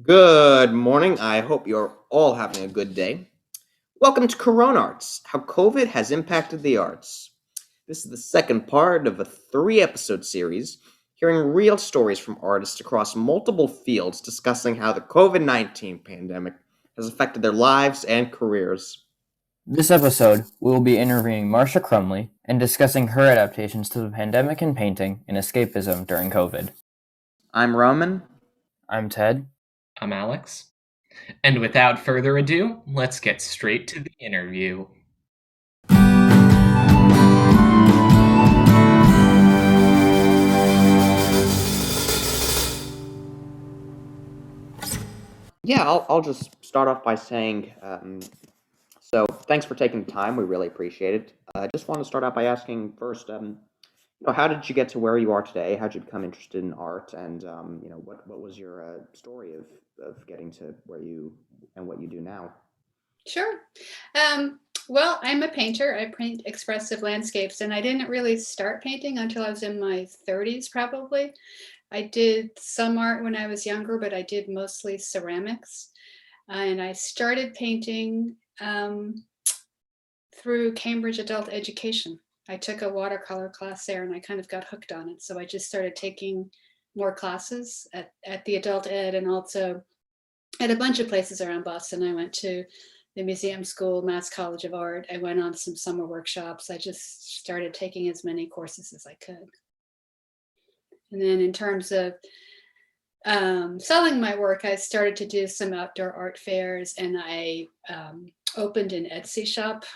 Good morning. I hope you're all having a good day. Welcome to Coronarts, how COVID has impacted the arts. This is the second part of a three-episode series, hearing real stories from artists across multiple fields discussing how the COVID-19 pandemic has affected their lives and careers. This episode, we will be interviewing Marcia Crumley and discussing her adaptations to the pandemic in painting and escapism during COVID. I'm Roman. I'm Ted. I'm Alex. And without further ado, let's get straight to the interview. Yeah, I'll just start off by saying, so thanks for taking the time. We really appreciate it. I just want to start out by asking first, how did you get to where you are today? How did you become interested in art? And, what was your story of getting to where you and what you do now? Sure. Well, I'm a painter. I paint expressive landscapes, and I didn't really start painting until I was in my 30s, probably. I did some art when I was younger, but I did mostly ceramics. And I started painting through Cambridge Adult Education. I took a watercolor class there and I kind of got hooked on it. So I just started taking more classes at the adult ed and also at a bunch of places around Boston. I went to the Museum School, Mass College of Art. I went on some summer workshops. I just started taking as many courses as I could. And then in terms of selling my work, I started to do some outdoor art fairs, and I opened an Etsy shop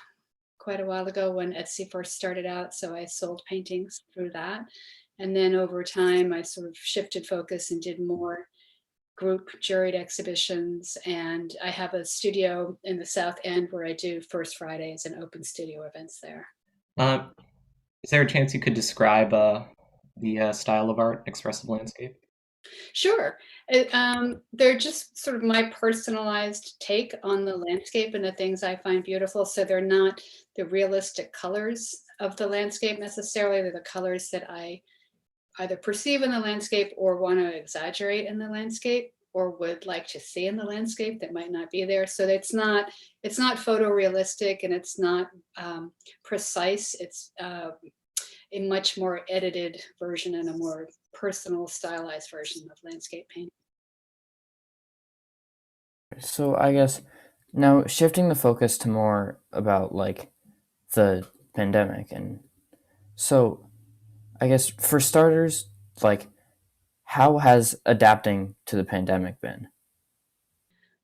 quite a while ago when Etsy first started out. So I sold paintings through that. And then over time, I sort of shifted focus and did more group juried exhibitions. And I have a studio in the South End where I do First Fridays and open studio events there. Is there a chance you could describe the style of art, expressive landscape? Sure. They're just sort of my personalized take on the landscape and the things I find beautiful. So they're not the realistic colors of the landscape necessarily. They're the colors that I either perceive in the landscape or want to exaggerate in the landscape or would like to see in the landscape that might not be there. So it's not photorealistic and it's not precise. It's a much more edited version and a more personal stylized version of landscape painting. So I guess now shifting the focus to more about like the pandemic, and so I guess for starters, like how has adapting to the pandemic been?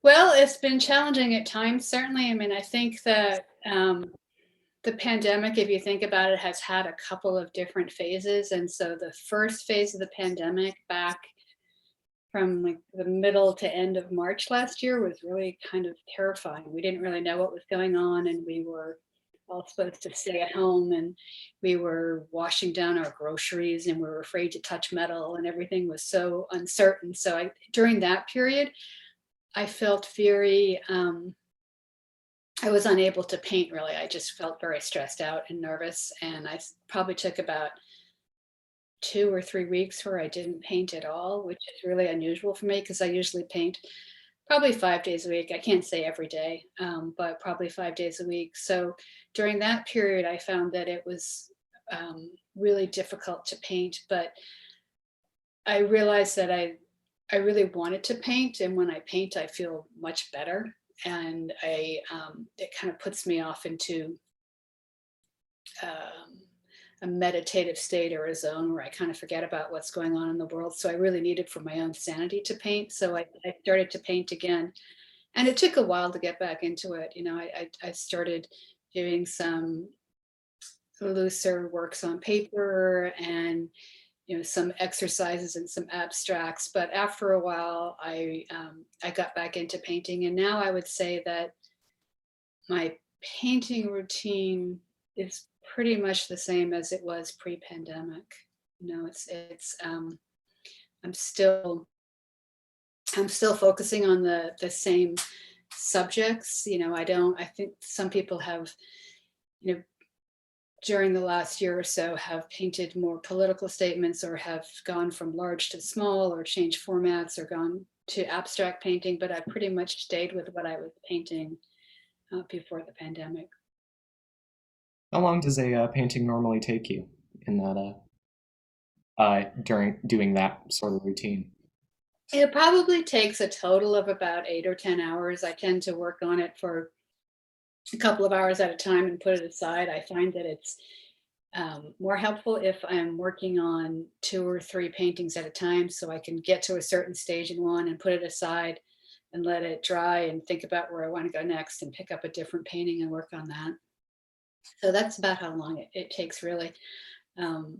Well, it's been challenging at times, certainly. I mean, I think that the pandemic, if you think about it, has had a couple of different phases. And so the first phase of the pandemic back from like the middle to end of March last year was really kind of terrifying. We didn't really know what was going on, and we were all supposed to stay at home, and we were washing down our groceries, and we were afraid to touch metal, and everything was so uncertain. So during that period, I felt very, I was unable to paint really. I just felt very stressed out and nervous. And I probably took about 2 or 3 weeks where I didn't paint at all, which is really unusual for me because I usually paint probably 5 days a week. I can't say every day, but probably 5 days a week. So during that period, I found that it was really difficult to paint, but I realized that I really wanted to paint, and when I paint, I feel much better, and it kind of puts me off into a meditative state or a zone where I kind of forget about what's going on in the world. So I really needed for my own sanity to paint. So I started to paint again, and it took a while to get back into it. You know, I started doing some looser works on paper and some exercises and some abstracts, but after a while I got back into painting, and now I would say that my painting routine is pretty much the same as it was pre-pandemic. It's I'm still focusing on the same subjects. I think some people have, you know during the last year or so have painted more political statements or have gone from large to small or changed formats or gone to abstract painting, but I pretty much stayed with what I was painting before the pandemic. How long does a painting normally take you in that during doing that sort of routine? It probably takes a total of about 8 or 10 hours. I tend to work on it for a couple of hours at a time and put it aside. I find that it's more helpful if I'm working on 2 or 3 paintings at a time, so I can get to a certain stage in one and put it aside and let it dry and think about where I want to go next and pick up a different painting and work on that. So that's about how long it takes, really. Um,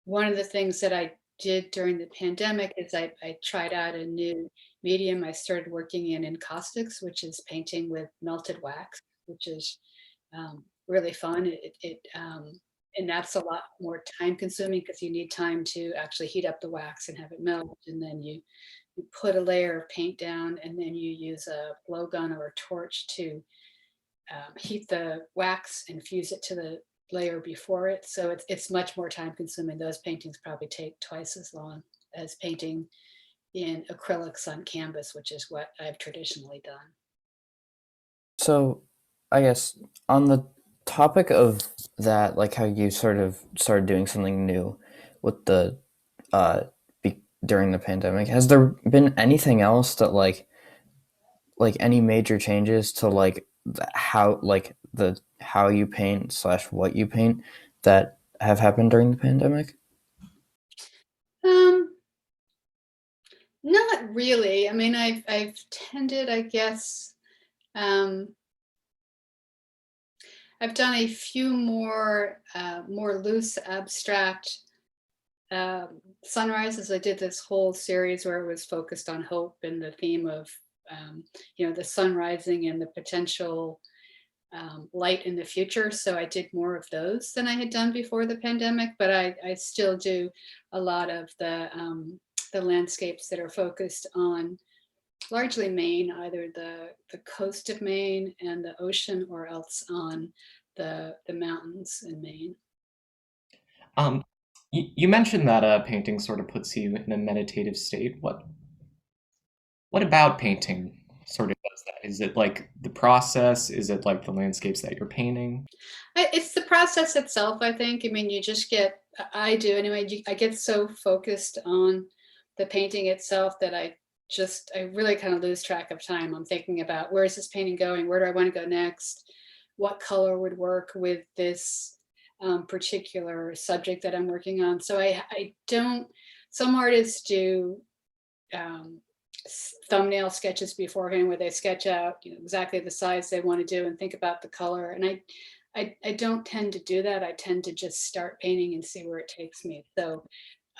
One of the things that I did during the pandemic is I tried out a new medium. I started working in encaustics, which is painting with melted wax, which is really fun. And that's a lot more time consuming because you need time to actually heat up the wax and have it melt. And then you put a layer of paint down, and then you use a blowgun or a torch to heat the wax and fuse it to the layer before it. So it's much more time consuming. Those paintings probably take twice as long as painting in acrylics on canvas, which is what I've traditionally done. So, I guess on the topic of that, like how you sort of started doing something new with the during the pandemic, has there been anything else that like any major changes to like the how you paint slash what you paint that have happened during the pandemic? Um, Not really. I mean, I've tended, I guess, um, I've done a few more loose abstract sunrises. I did this whole series where it was focused on hope and the theme of the sun rising and the potential light in the future. So I did more of those than I had done before the pandemic, but I still do a lot of the landscapes that are focused on largely Maine, either the coast of Maine and the ocean, or else on the mountains in Maine. Um, you mentioned that painting sort of puts you in a meditative state. What about painting sort of does that? Is it like the process? Is it like the landscapes that you're painting? It's the process itself, I think. I mean, you just get, I do anyway, I get so focused on the painting itself that I really kind of lose track of time. I'm thinking about, where is this painting going? Where do I want to go next? What color would work with this particular subject that I'm working on? So I don't, some artists do um, thumbnail sketches beforehand where they sketch out, exactly the size they want to do and think about the color. And I don't tend to do that. I tend to just start painting and see where it takes me. So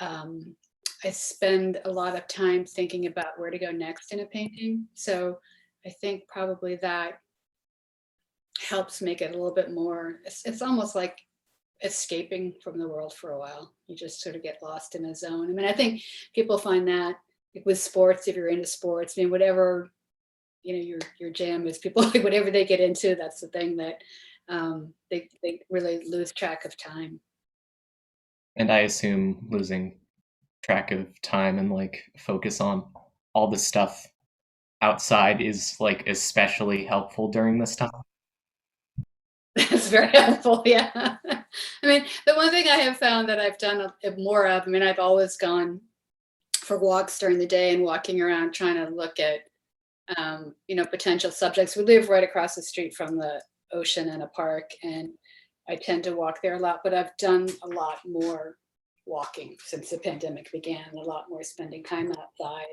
um, I spend a lot of time thinking about where to go next in a painting. So I think probably that helps make it a little bit more, it's almost like escaping from the world for a while. You just sort of get lost in a zone. I mean, I think people find that, like, with sports, if you're into sports, I mean, whatever, your jam is, people like whatever they get into, that's the thing that they really lose track of time. And I assume losing track of time and like focus on all the stuff outside is like especially helpful during this time. That's very helpful. Yeah. I mean, the one thing I have found that I've done more of, I mean, I've always gone for walks during the day and walking around trying to look at, potential subjects. We live right across the street from the ocean and a park, and I tend to walk there a lot, but I've done a lot more walking since the pandemic began, a lot more spending time outside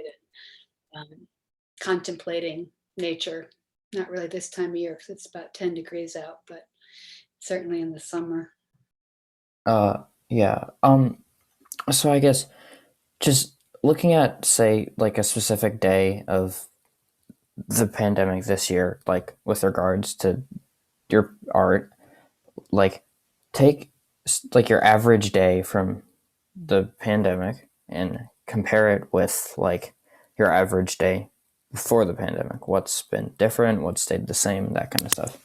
and contemplating nature. Not really this time of year because it's about 10 degrees out, but certainly in the summer. Yeah. So I guess just looking at, say, like a specific day of the pandemic this year, like with regards to your art, like take like your average day from the pandemic and compare it with like your average day before the pandemic. What's been different? What stayed the same? That kind of stuff.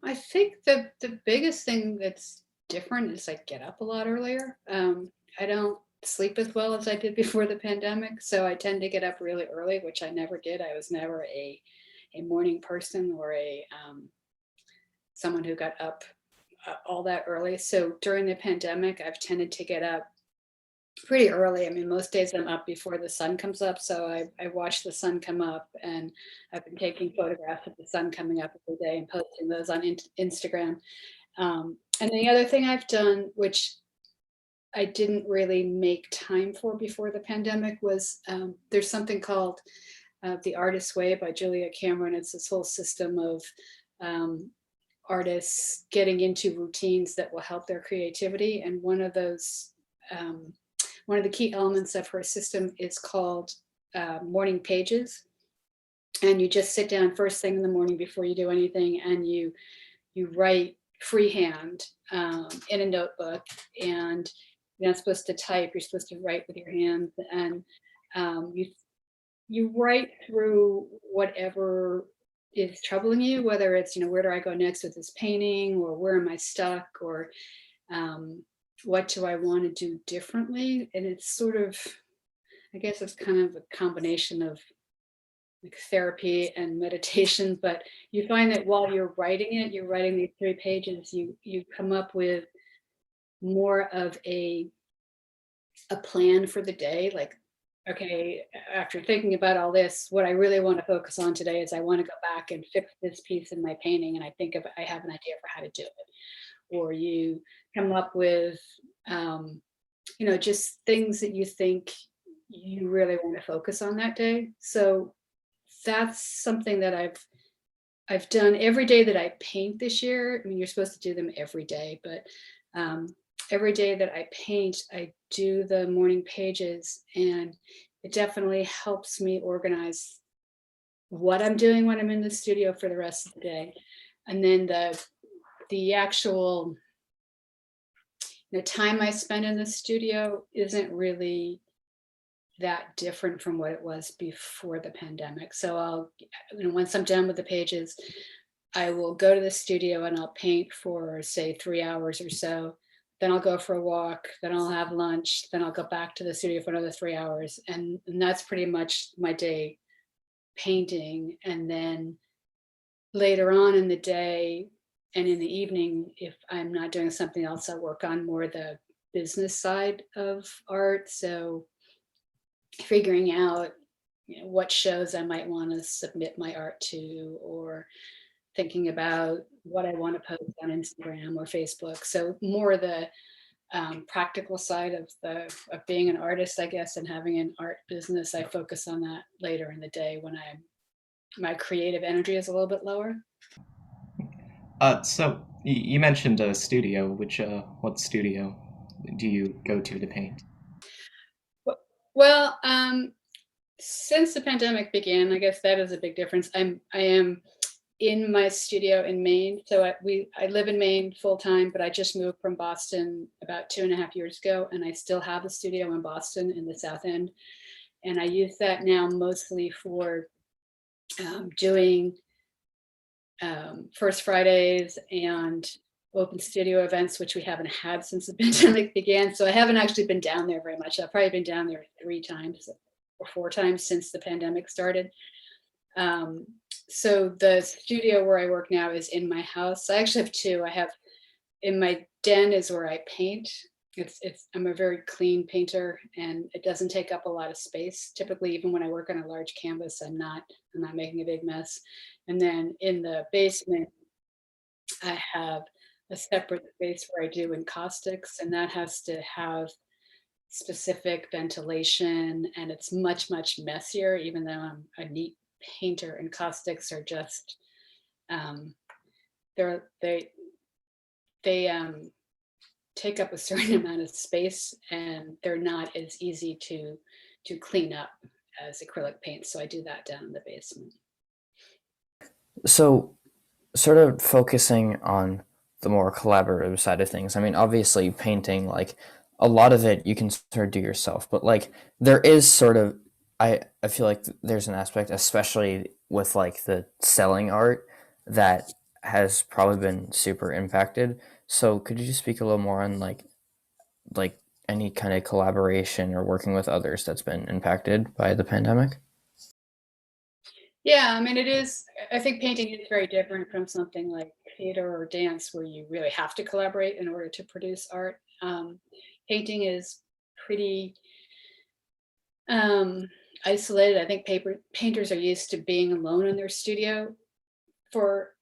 I think the biggest thing that's different is I get up a lot earlier. I don't sleep as well as I did before the pandemic. So I tend to get up really early, which I never did. I was never a morning person or a someone who got up all that early. So during the pandemic, I've tended to get up pretty early. I mean, most days I'm up before the sun comes up. So I watch the sun come up, and I've been taking photographs of the sun coming up every day and posting those on Instagram. And the other thing I've done, which I didn't really make time for before the pandemic, was there's something called The Artist's Way by Julia Cameron. It's this whole system of artists getting into routines that will help their creativity. And one of the key elements of her system is called morning pages. And you just sit down first thing in the morning before you do anything, and you write freehand in a notebook. And you're not supposed to type, you're supposed to write with your hands. And you write through whatever is troubling you, whether it's, where do I go next with this painting, or where am I stuck, or what do I want to do differently. And it's sort of, I guess it's kind of a combination of like therapy and meditation, but you find that while you're writing these 3 pages, you come up with more of a plan for the day. Like, okay, after thinking about all this, what I really want to focus on today is I want to go back and fix this piece in my painting, and I have an idea for how to do it. Or you come up with just things that you think you really want to focus on that day. So that's something that I've done every day that I paint this year. I mean, you're supposed to do them every day, but every day that I paint, I do the morning pages, and it definitely helps me organize what I'm doing when I'm in the studio for the rest of the day. And then the actual time I spend in the studio isn't really that different from what it was before the pandemic. So once I'm done with the pages, I will go to the studio and I'll paint for, say, 3 hours or so. Then I'll go for a walk, then I'll have lunch, then I'll go back to the studio for another 3 hours. And that's pretty much my day painting. And then later on in the day and in the evening, if I'm not doing something else, I'll work on more the business side of art. So figuring out what shows I might want to submit my art to, or thinking about what I want to post on Instagram or Facebook. So more the practical side of being an artist, I guess, and having an art business. I focus on that later in the day when my creative energy is a little bit lower. So you mentioned a studio. What studio do you go to paint? Well, since the pandemic began, I guess that is a big difference. I am in my studio in Maine. So I live in Maine full time, but I just moved from Boston about 2.5 years ago, and I still have a studio in Boston in the South End. And I use that now mostly for doing First Fridays and open studio events, which we haven't had since the pandemic began. So I haven't actually been down there very much. I've probably been down there 3 times or 4 times since the pandemic started. So the studio where I work now is in my house. I actually have 2. I have in my den is where I paint. I'm a very clean painter, and it doesn't take up a lot of space. Typically, even when I work on a large canvas, I'm not making a big mess. And then in the basement, I have a separate space where I do encaustics, and that has to have specific ventilation, and it's much, much messier, even though I'm a neat painter. Encaustics are just they take up a certain amount of space, and they're not as easy to clean up as acrylic paint. So I do that down in the basement. So sort of focusing on the more collaborative side of things. I mean, obviously painting, like a lot of it you can sort of do yourself, but like there is sort of, I feel like there's an aspect, especially with like the selling art, that has probably been super impacted. So could you just speak a little more on like any kind of collaboration or working with others that's been impacted by the pandemic? Yeah, I mean, it is. I think painting is very different from something like theater or dance, where you really have to collaborate in order to produce art. Painting is pretty um, isolated. I think painters are used to being alone in their studio for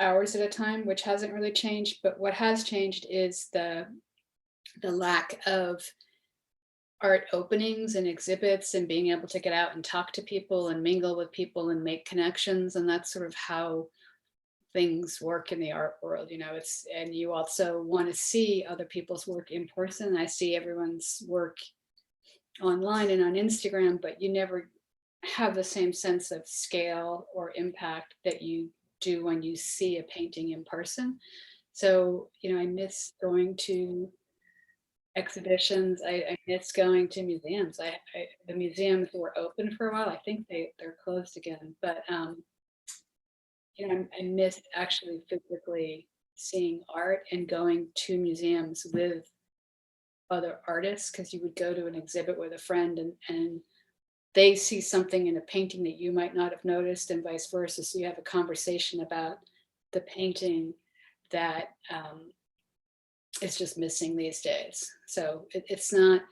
hours at a time, which hasn't really changed. But what has changed is the lack of art openings and exhibits and being able to get out and talk to people and mingle with people and make connections. And that's sort of how things work in the art world. It's, and you also want to see other people's work in person. I see everyone's work online and on Instagram, but you never have the same sense of scale or impact that you do when you see a painting in person. So, I miss going to exhibitions. I miss going to museums. The museums were open for a while. I think they're closed again, but I miss actually physically seeing art and going to museums with other artists, because you would go to an exhibit with a friend and they see something in a painting that you might not have noticed, and vice versa. So you have a conversation about the painting that is just missing these days. So it's not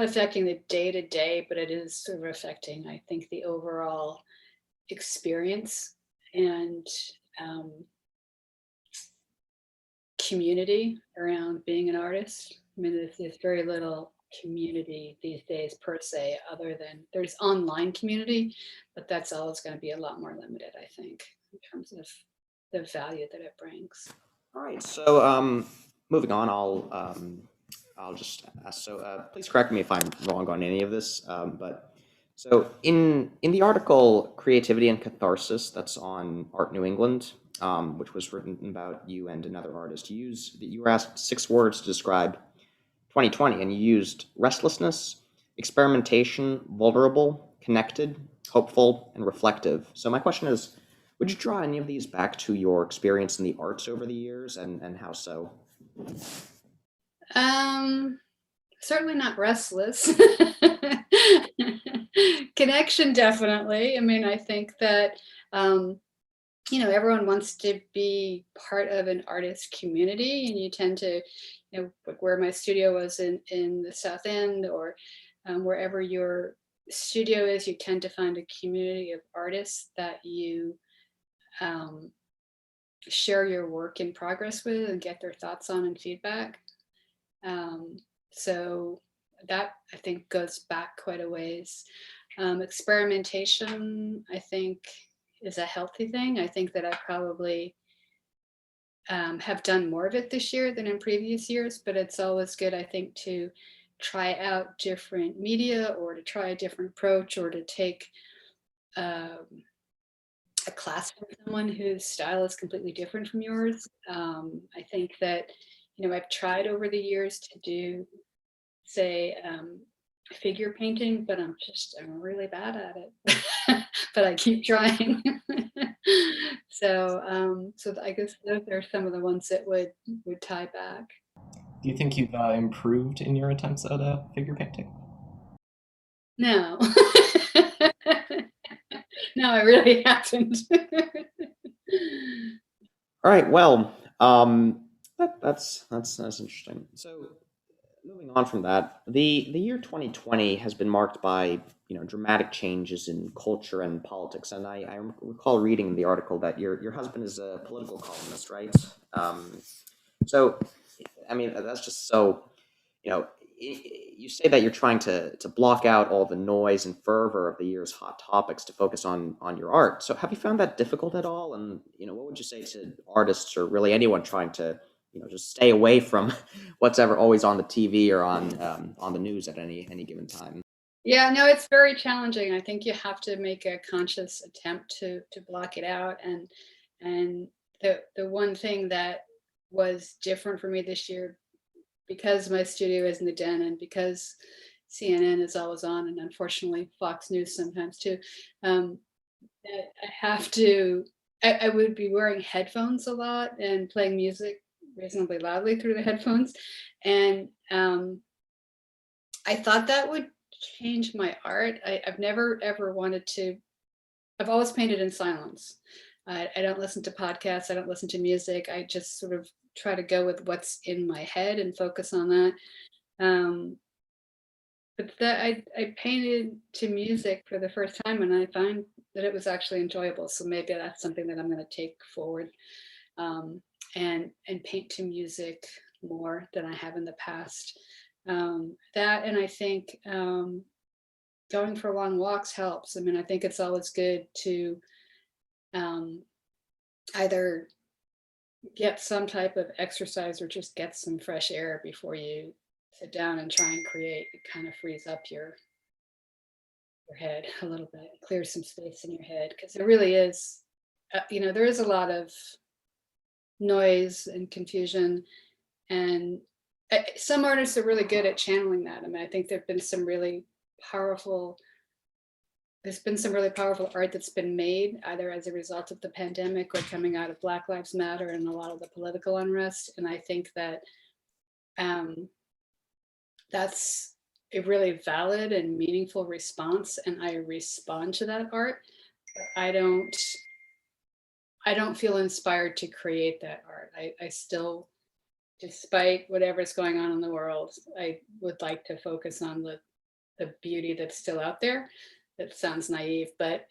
affecting the day to day, but it is sort of affecting, I think, the overall experience and community around being an artist. I mean, there's very little community these days per se, other than there's online community, but that's always going to be a lot more limited, I think, in terms of the value that it brings. All right, so moving on, I'll just ask. So please correct me if I'm wrong on any of this. But so in the article "Creativity and Catharsis" that's on Art New England, which was written about you and another artist, you were asked 6 words to describe 2020, and you used restlessness, experimentation, vulnerable, connected, hopeful, and reflective. So my question is, would you draw any of these back to your experience in the arts over the years, and how so? Certainly not restless. Connection, definitely. I mean, I think that everyone wants to be part of an artist community, and you tend to, like where my studio was in the South End, or wherever your studio is, you tend to find a community of artists that you share your work in progress with and get their thoughts on and feedback. So that, I think, goes back quite a ways. Experimentation, I think, is a healthy thing. I think that I probably have done more of it this year than in previous years, but it's always good, I think, to try out different media, or to try a different approach, or to take a class from someone whose style is completely different from yours. I think that, I've tried over the years to do, say, figure painting, but I'm really bad at it. But I keep trying. So I guess those are some of the ones that would tie back. Do you think you've improved in your attempts at figure painting? No. No, I really haven't. All right, well, that's interesting. So moving on from that, the year 2020 has been marked by dramatic changes in culture and politics, and I recall reading in the article that your husband is a political columnist, right? So I mean, that's just so, you say that you're trying to block out all the noise and fervor of the year's hot topics to focus on your art. So have you found that difficult at all? And what would you say to artists, or really anyone trying to just stay away from what's ever always on the TV or on the news at any given time? Yeah, no, it's very challenging. I think you have to make a conscious attempt to block it out. And the one thing that was different for me this year, because my studio is in the Den, and because CNN is always on, and unfortunately Fox News sometimes too, I have to. I would be wearing headphones a lot and playing music reasonably loudly through the headphones. And I thought that would change my art. I've never ever wanted to, I've always painted in silence. I don't listen to podcasts. I don't listen to music. I just sort of try to go with what's in my head and focus on that. But that I painted to music for the first time, and I find that it was actually enjoyable. So maybe that's something that I'm going to take forward, and paint to music more than I have in the past. That, and I think going for long walks helps. I mean, I think it's always good to either get some type of exercise or just get some fresh air before you sit down and try and create. It kind of frees up your head a little bit, clears some space in your head, because there really is, there is a lot of noise and confusion, and some artists are really good at channeling that. I mean, I think there've been some really powerful there's been some really powerful art that's been made either as a result of the pandemic or coming out of Black Lives Matter and a lot of the political unrest. And I think that that's a really valid and meaningful response, and I respond to that art. But I don't feel inspired to create that art. I still, despite whatever's going on in the world, I would like to focus on the beauty that's still out there. That sounds naive, but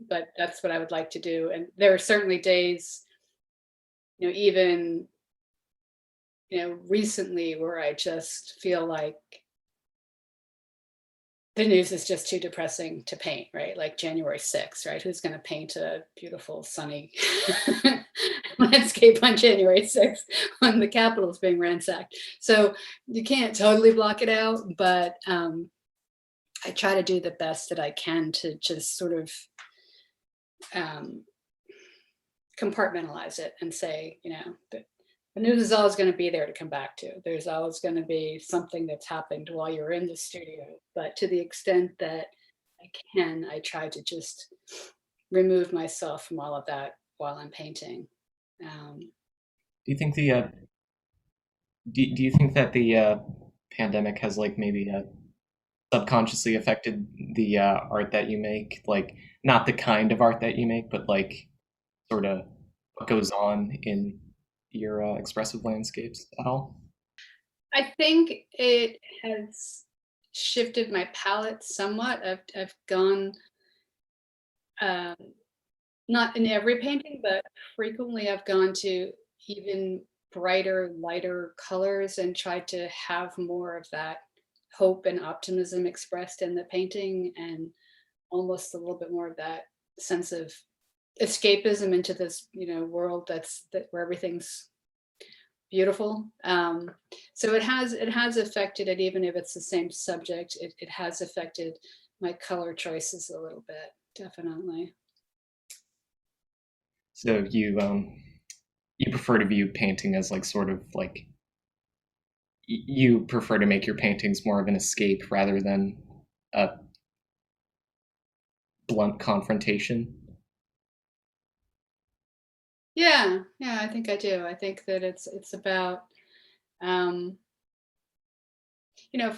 that's what I would like to do. And there are certainly days, even, recently, where I just feel like the news is just too depressing to paint, right? Like January 6th, right? Who's going to paint a beautiful sunny landscape on January 6th when the Capitol is being ransacked? So you can't totally block it out, but I try to do the best that I can to just sort of compartmentalize it and say, the news is always going to be there to come back to. There's always going to be something that's happened while you're in the studio. But to the extent that I can, I try to just remove myself from all of that while I'm painting. Do you think the do you think that the pandemic has like maybe subconsciously affected the art that you make? Like not the kind of art that you make, but like sort of what goes on in your expressive landscapes at all? I think it has shifted my palette somewhat. I've gone, not in every painting, but frequently I've gone to even brighter, lighter colors and tried to have more of that hope and optimism expressed in the painting, and almost a little bit more of that sense of escapism into this, world where everything's beautiful. So it has affected it, even if it's the same subject. It has affected my color choices a little bit, definitely. So you prefer to view painting as like sort of like you prefer to make your paintings more of an escape rather than a blunt confrontation? Yeah, I think I do. I think that it's about, for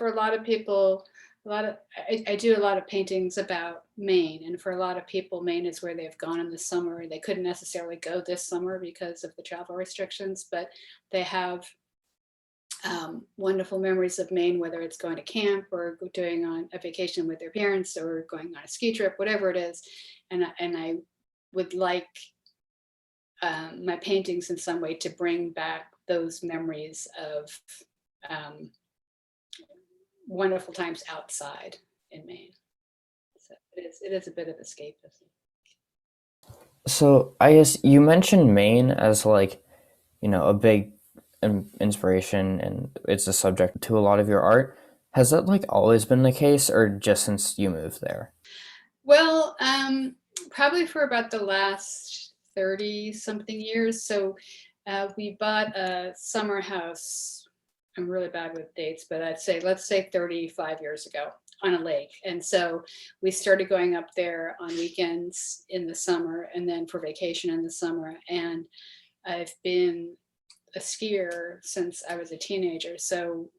a lot of people, I do a lot of paintings about Maine, and for a lot of people, Maine is where they've gone in the summer. They couldn't necessarily go this summer because of the travel restrictions, but they have wonderful memories of Maine, whether it's going to camp or doing on a vacation with their parents or going on a ski trip, whatever it is. And I would like my paintings in some way to bring back those memories of wonderful times outside in Maine. So it is a bit of escapism. So I guess you mentioned Maine as like, a big inspiration, and it's a subject to a lot of your art. Has that like always been the case, or just since you moved there? Well, probably for about the last 30 something years. So we bought a summer house. I'm really bad with dates, but let's say 35 years ago on a lake. And so we started going up there on weekends in the summer and then for vacation in the summer. And I've been a skier since I was a teenager. So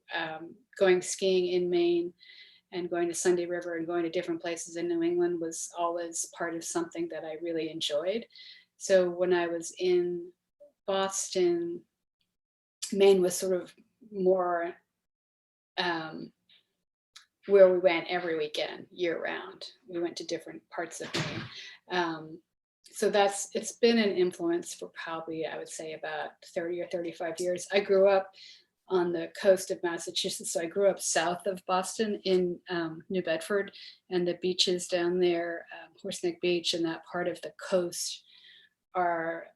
going skiing in Maine and going to Sunday River and going to different places in New England was always part of something that I really enjoyed. So when I was in Boston, Maine was sort of more where we went every weekend, year round. We went to different parts of Maine. So it's been an influence for probably, I would say, about 30 or 35 years. I grew up on the coast of Massachusetts. So I grew up south of Boston in New Bedford, and the beaches down there, Horseneck Beach and that part of the coast, are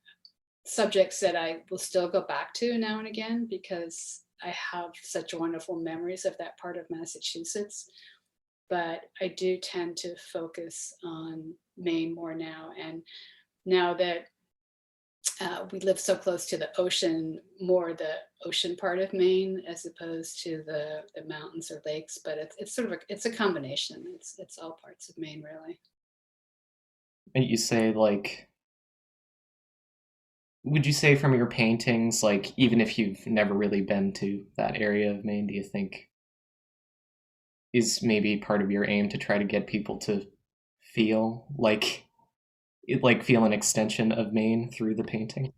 subjects that I will still go back to now and again because I have such wonderful memories of that part of Massachusetts. But I do tend to focus on Maine more now. And now that we live so close to the ocean, more the ocean part of Maine as opposed to the mountains or lakes. But it's sort of it's a combination. It's all parts of Maine, really. And you say, like, would you say from your paintings, like, even if you've never really been to that area of Maine, do you think is maybe part of your aim to try to get people to feel like feel an extension of Maine through the painting?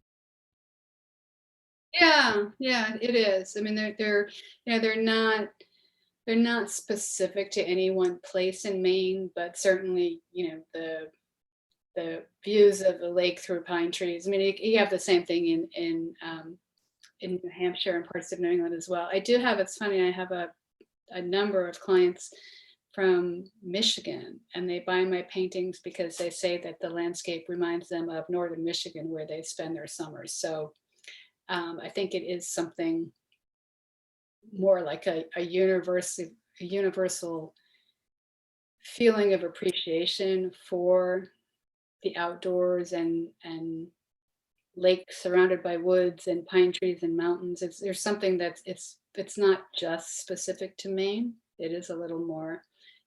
Yeah, it is. I mean, they're not specific to any one place in Maine, but certainly, the views of the lake through pine trees. I mean, you have the same thing in New Hampshire and parts of New England as well. I do have. It's funny. I have a number of clients from Michigan, and they buy my paintings because they say that the landscape reminds them of northern Michigan, where they spend their summers. So I think it is something more like a universal feeling of appreciation for the outdoors and lakes surrounded by woods and pine trees and mountains. There's something that's it's not just specific to Maine. It is a little more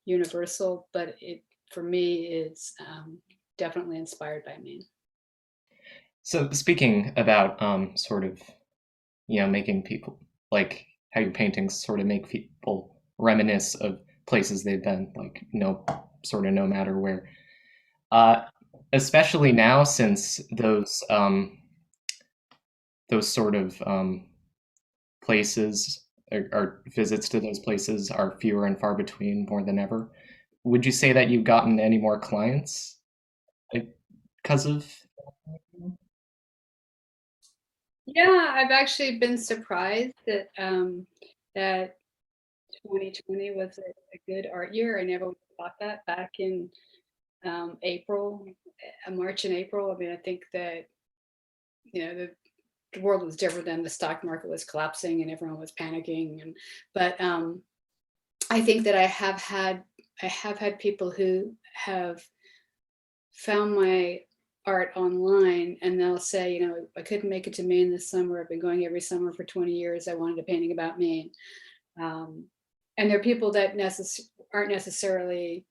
universal, but it for me is definitely inspired by Maine. So speaking about sort of, making people, like, how your paintings sort of make people reminisce of places they've been, like, sort of no matter where. Especially now, since those sort of places or visits to those places are fewer and far between more than ever. Would you say that you've gotten any more clients because of? Yeah, I've actually been surprised that that 2020 was a good art year. I never would have thought that back in April, March and April. I mean, I think that the world was different then. The stock market was collapsing and everyone was panicking. But I think that I have had people who have found my art online, and they'll say, I couldn't make it to Maine this summer. I've been going every summer for 20 years. I wanted a painting about Maine. And there are people that aren't necessarily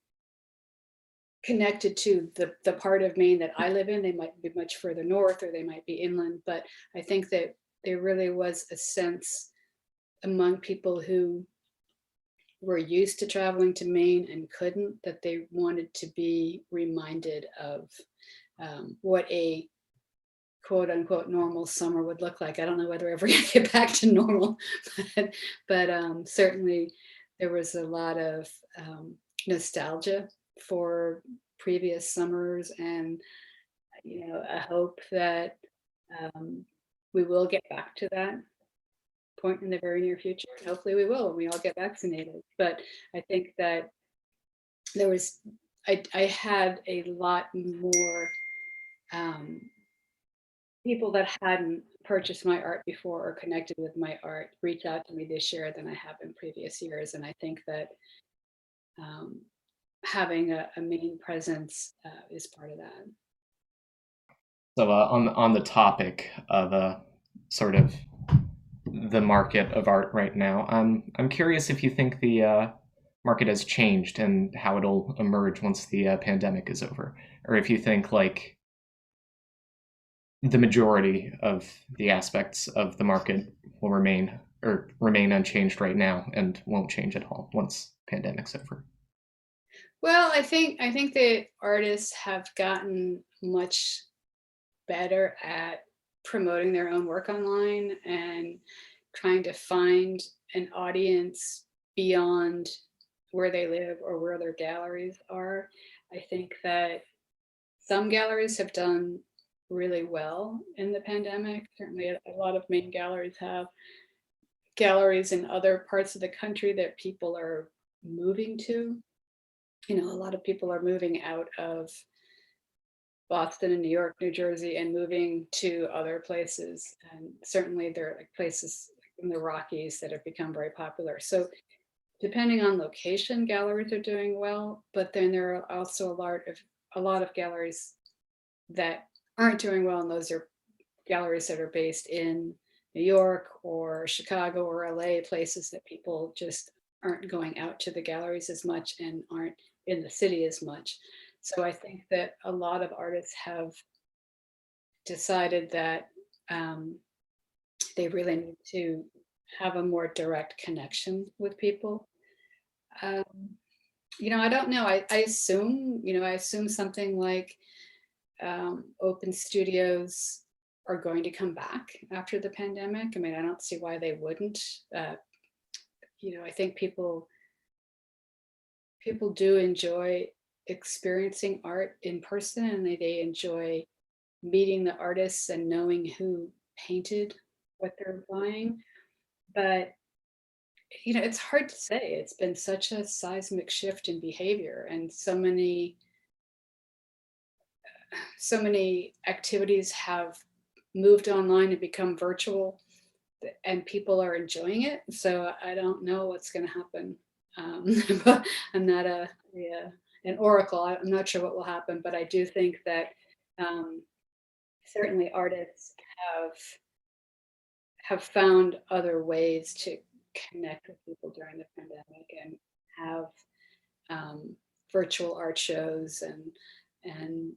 connected to the part of Maine that I live in. They might be much further north, or they might be inland. But I think that there really was a sense among people who were used to traveling to Maine and couldn't, that they wanted to be reminded of what a quote unquote normal summer would look like. I don't know whether ever you get back to normal, but certainly there was a lot of nostalgia for previous summers, and a hope that we will get back to that point in the very near future. Hopefully we will when we all get vaccinated. But I think that there was I had a lot more people that hadn't purchased my art before or connected with my art reach out to me this year than I have in previous years. And I think that having a Maine presence is part of that. So on the topic of sort of the market of art right now, I'm curious if you think the market has changed and how it'll emerge once the pandemic is over, or if you think, like, the majority of the aspects of the market will remain unchanged right now and won't change at all once pandemic's over? Well, I think that artists have gotten much better at promoting their own work online and trying to find an audience beyond where they live or where their galleries are. I think that some galleries have done really well in the pandemic. Certainly, a lot of main galleries have. Galleries in other parts of the country that people are moving to. A lot of people are moving out of Boston and New York, New Jersey, and moving to other places. And certainly there are like places in the Rockies that have become very popular. So depending on location, galleries are doing well, but then there are also a lot of galleries that aren't doing well, and those are galleries that are based in New York or Chicago or LA, places that people just aren't going out to the galleries as much and aren't in the city as much. So I think that a lot of artists have decided that they really need to have a more direct connection with people. Um, I don't know. I assume something like open studios are going to come back after the pandemic. I mean, I don't see why they wouldn't. I think people do enjoy experiencing art in person, and they enjoy meeting the artists and knowing who painted what they're buying. But it's hard to say. It's been such a seismic shift in behavior, and so many activities have moved online and become virtual, and people are enjoying it. So I don't know what's going to happen. But I'm not an oracle. I'm not sure what will happen, but I do think that certainly artists have found other ways to connect with people during the pandemic and have virtual art shows and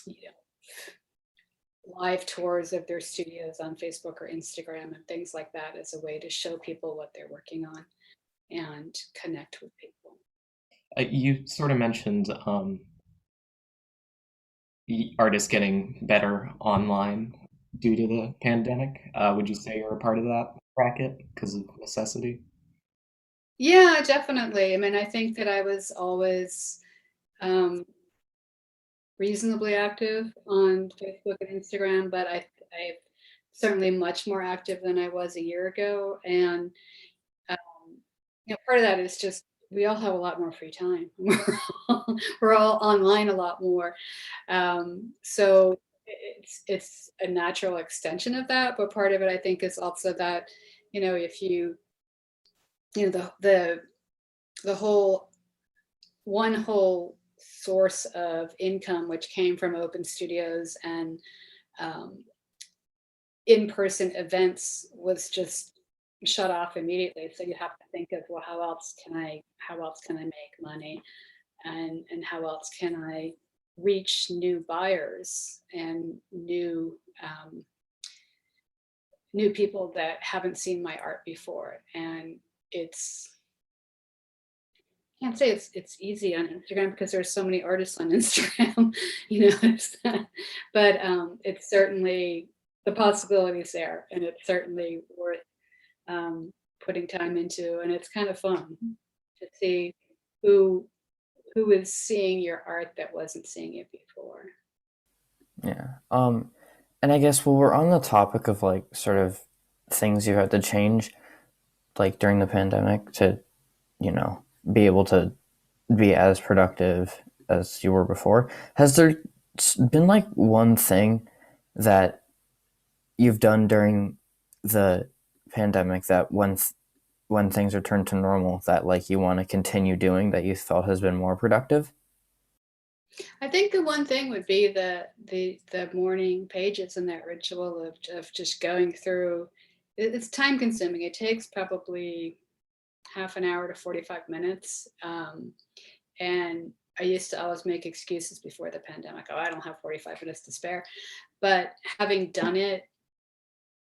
you know live tours of their studios on Facebook or Instagram and things like that as a way to show people what they're working on and connect with people. You sort of mentioned artists getting better online due to the pandemic. Would you say you're a part of that bracket because of necessity? Yeah, definitely. I mean, I think that I was always reasonably active on Facebook and Instagram, but I'm certainly much more active than I was a year ago. And um, part of that is just we all have a lot more free time. We're all online a lot more, so it's a natural extension of that. But part of it, I think, is also that if the whole source of income, which came from open studios and um, in-person events, was just shut off immediately. So you have to think of, well, how else can I make money, and how else can I reach new buyers and new people that haven't seen my art before. And it's can't say it's easy on Instagram because there's so many artists on Instagram, but it's certainly the possibilities there, and it's certainly worth putting time into, and it's kind of fun to see who is seeing your art that wasn't seeing it before. Yeah. And I guess while we're on the topic of like sort of things you had to change like during the pandemic to, be able to be as productive as you were before, has there been like one thing that you've done during the pandemic that when things return to normal that like you want to continue doing that you felt has been more productive? I think the one thing would be the morning pages and that ritual of just going through. It's time consuming. It takes probably half an hour to 45 minutes. And I used to always make excuses before the pandemic. Oh, I don't have 45 minutes to spare. But having done it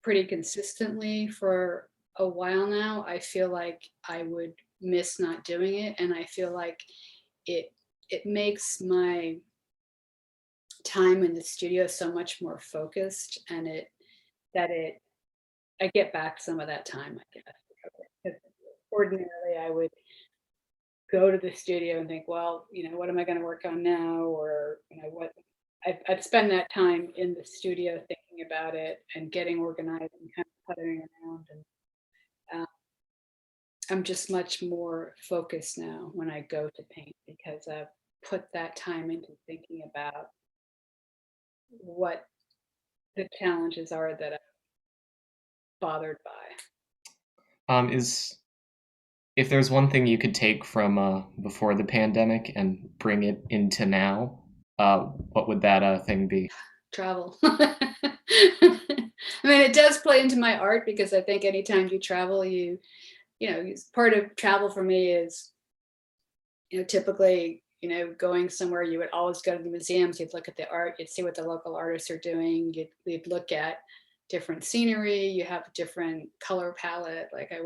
pretty consistently for a while now, I feel like I would miss not doing it. And I feel like it it makes my time in the studio so much more focused, and it I get back some of that time, I guess. 'Cause ordinarily I would go to the studio and think, well, what am I going to work on now? Or, what I'd spend that time in the studio thinking about it and getting organized and kind of puttering around. And uh, I'm just much more focused now when I go to paint because I've put that time into thinking about what the challenges are that I'm bothered by. Is if there's one thing you could take from before the pandemic and bring it into now, what would that thing be? Travel. I mean, it does play into my art because I think anytime you travel, part of travel for me is, typically, going somewhere, you would always go to the museums, you'd look at the art, you'd see what the local artists are doing, you'd look at different scenery, you have a different color palette. Like I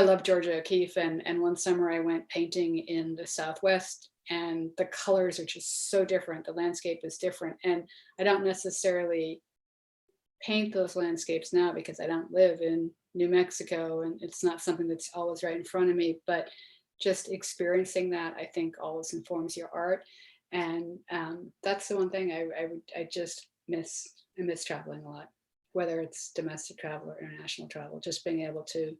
love Georgia O'Keeffe, and one summer I went painting in the Southwest, and the colors are just so different. The landscape is different, and I don't necessarily paint those landscapes now because I don't live in New Mexico, and it's not something that's always right in front of me. But just experiencing that, I think, always informs your art, and that's the one thing I just miss. I miss traveling a lot, whether it's domestic travel or international travel. Just being able to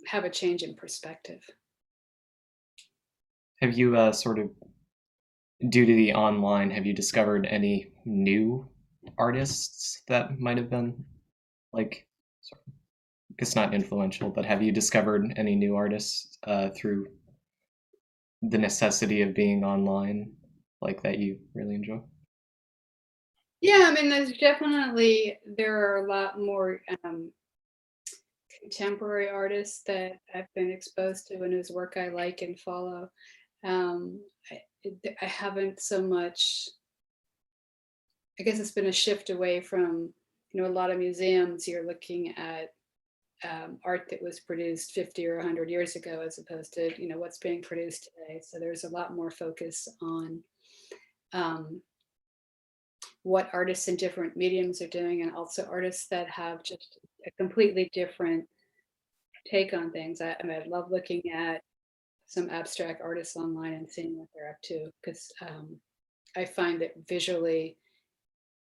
have a change in perspective. Have you sort of, due to the online, have you discovered any new artists that might have been like, I guess not influential, but have you discovered any new artists through the necessity of being online, like that you really enjoy? Yeah, I mean, there are a lot more contemporary artists that I've been exposed to and whose work I like and follow. Um, I haven't so much. I guess it's been a shift away from, a lot of museums. You're looking at art that was produced 50 or 100 years ago, as opposed to, what's being produced today. So there's a lot more focus on what artists in different mediums are doing, and also artists that have just a completely different take on things. I mean, I love looking at some abstract artists online and seeing what they're up to, because I find that visually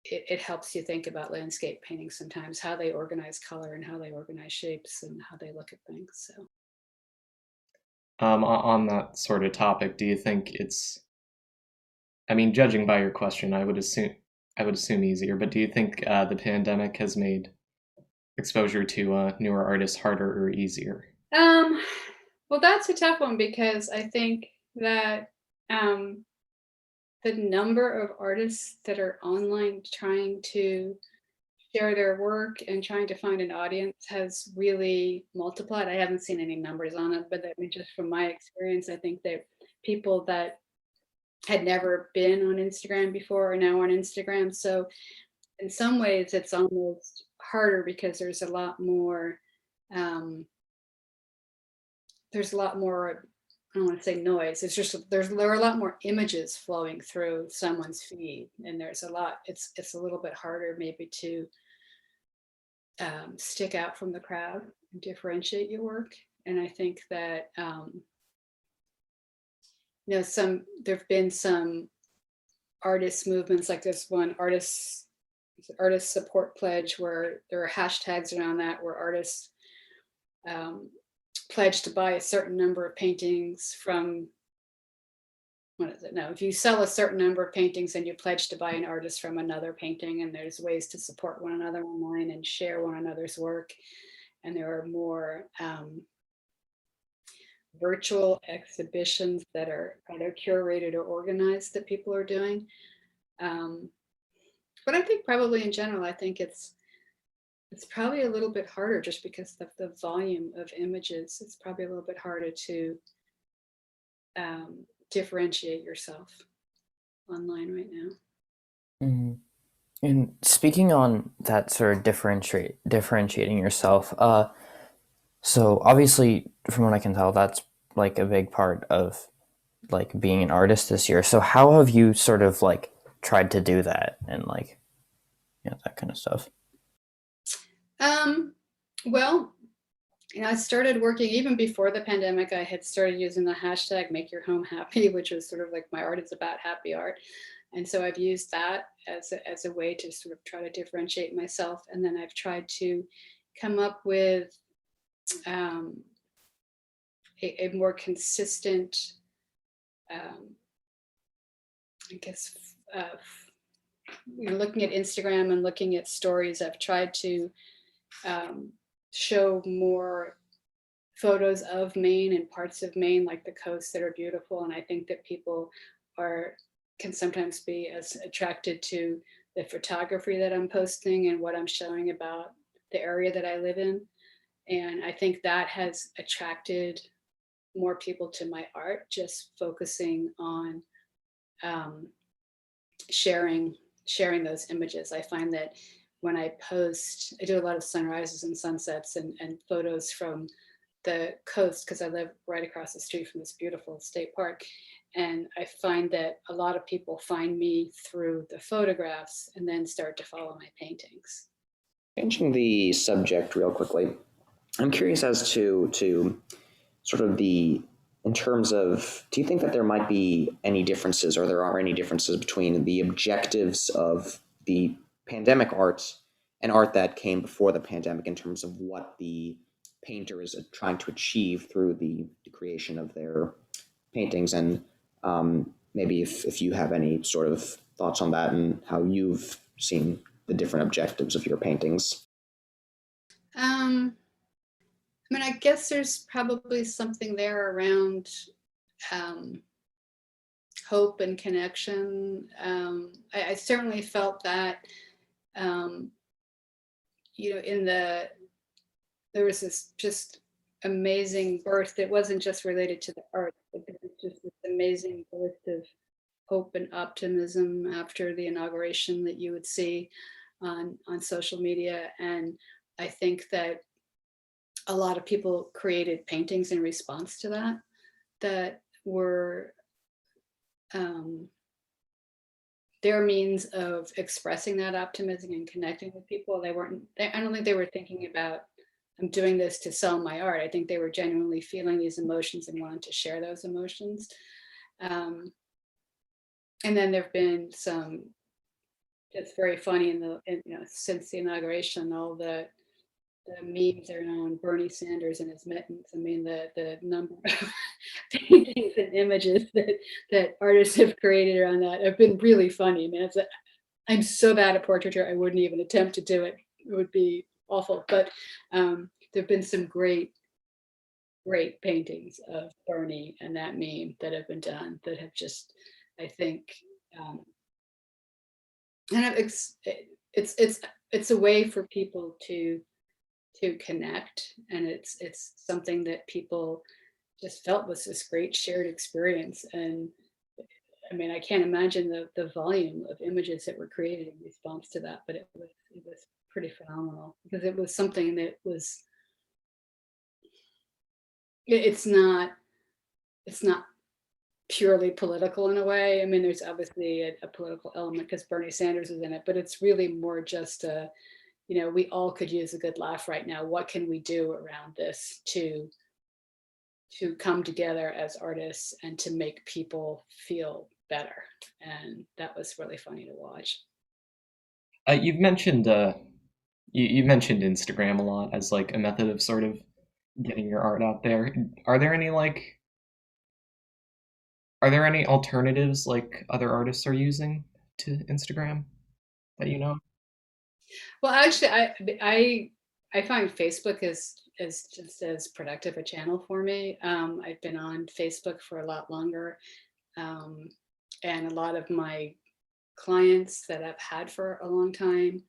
it helps you think about landscape painting sometimes, how they organize color and how they organize shapes and how they look at things. So On that sort of topic, do you think it's, I mean, judging by your question, I would assume easier, but do you think the pandemic has made exposure to newer artists harder or easier? well, that's a tough one because I think that the number of artists that are online trying to share their work and trying to find an audience has really multiplied. I haven't seen any numbers on it, but I mean, just from my experience, I think that people that had never been on Instagram before are now on Instagram. So in some ways, it's almost harder because there's a lot more. There's a lot more. I don't want to say noise. There are a lot more images flowing through someone's feed, and there's a lot. It's a little bit harder maybe to stick out from the crowd and differentiate your work. And I think that there've been some artist movements, like this one artist support pledge, where there are hashtags around that, where artists pledge to buy a certain number of paintings from, what is it now? If you sell a certain number of paintings, and you pledge to buy an artist from another painting, and there's ways to support one another online and share one another's work. And there are more virtual exhibitions that are either curated or organized that people are doing. But I think probably in general, I think it's it's probably a little bit harder just because of the volume of images. It's probably a little bit harder to differentiate yourself online right now. Mhm. And speaking on that sort of differentiating yourself, so obviously from what I can tell, that's like a big part of like being an artist this year. So how have you sort of like tried to do that and like, that kind of stuff? Well, I started working even before the pandemic. I had started using the hashtag make your home happy, which was sort of like my art is about happy art. And so I've used that as a way to sort of try to differentiate myself. And then I've tried to come up with a more consistent, I guess, looking at Instagram and looking at stories. I've tried to show more photos of Maine and parts of Maine, like the coast, that are beautiful. And I think that people can sometimes be as attracted to the photography that I'm posting and what I'm showing about the area that I live in. And I think that has attracted more people to my art, just focusing on sharing those images. I find that when I post, I do a lot of sunrises and sunsets and photos from the coast because I live right across the street from this beautiful state park. And I find that a lot of people find me through the photographs and then start to follow my paintings. Changing the subject real quickly, I'm curious as to sort of in terms of, do you think that there might be any differences, or there are any differences between the objectives of the pandemic art and art that came before the pandemic in terms of what the painter is trying to achieve through the creation of their paintings? And maybe if you have any sort of thoughts on that and how you've seen the different objectives of your paintings. I mean, I guess there's probably something there around hope and connection. I certainly felt that, there was this just amazing birth that wasn't just related to the art, but it was just this amazing birth of hope and optimism after the inauguration that you would see on social media. And I think that a lot of people created paintings in response to that were their means of expressing that optimism and connecting with people. I don't think they were thinking about, I'm doing this to sell my art. I think they were genuinely feeling these emotions and wanted to share those emotions. And then there've been some, it's very funny since the inauguration, all the memes around Bernie Sanders and his mittens. I mean, the number of paintings and images that artists have created around that have been really funny. Man, I'm so bad at portraiture, I wouldn't even attempt to do it. It would be awful. But there've been some great paintings of Bernie and that meme that have been done that have just, I think, it's a way for people to connect, and it's something that people just felt was this great shared experience. And I mean, I can't imagine the volume of images that were created in response to that, but it was pretty phenomenal because it was something that was, it's not purely political in a way. I mean, there's obviously a political element because Bernie Sanders is in it, but it's really more just we all could use a good laugh right now. What can we do around this to come together as artists and to make people feel better? And that was really funny to watch. You've mentioned you mentioned Instagram a lot as like a method of sort of getting your art out there. Are there any alternatives like other artists are using to Instagram that you know? Well, actually, I find Facebook is just as productive a channel for me. I've been on Facebook for a lot longer, and a lot of my clients that I've had for a long time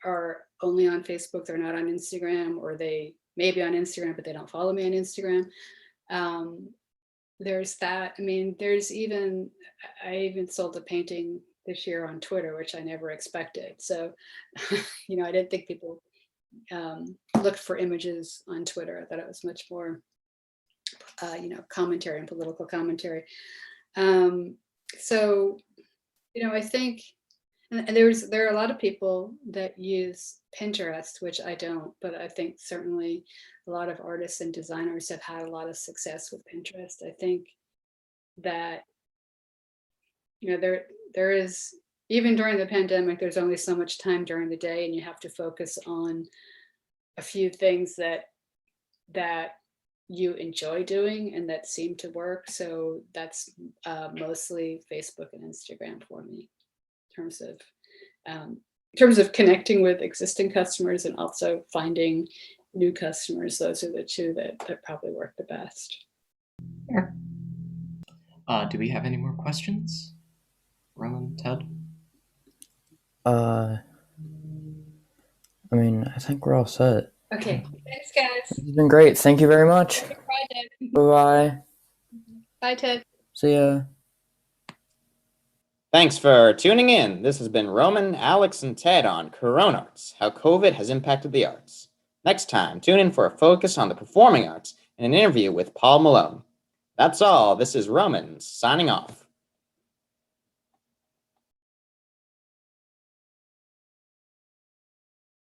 are only on Facebook, they're not on Instagram, or they may be on Instagram, but they don't follow me on Instagram. There's that. I mean, I even sold a painting this year on Twitter, which I never expected. So, I didn't think people looked for images on Twitter. I thought it was much more, commentary and political commentary. So, I think, and there are a lot of people that use Pinterest, which I don't, but I think certainly a lot of artists and designers have had a lot of success with Pinterest. I think that, there is, even during the pandemic, there's only so much time during the day, and you have to focus on a few things that you enjoy doing and that seem to work. So that's mostly Facebook and Instagram for me, in terms of connecting with existing customers and also finding new customers. Those are the two that probably work the best. Sure. Do we have any more questions? Roman, Ted? I mean, I think we're all set. Okay, thanks, guys. It's been great. Thank you very much. Bye, Ted. Bye-bye. Bye, Ted. See ya. Thanks for tuning in. This has been Roman, Alex, and Ted on Coronarts, how COVID has impacted the arts. Next time, tune in for a focus on the performing arts and an interview with Paul Melone. That's all. This is Roman signing off.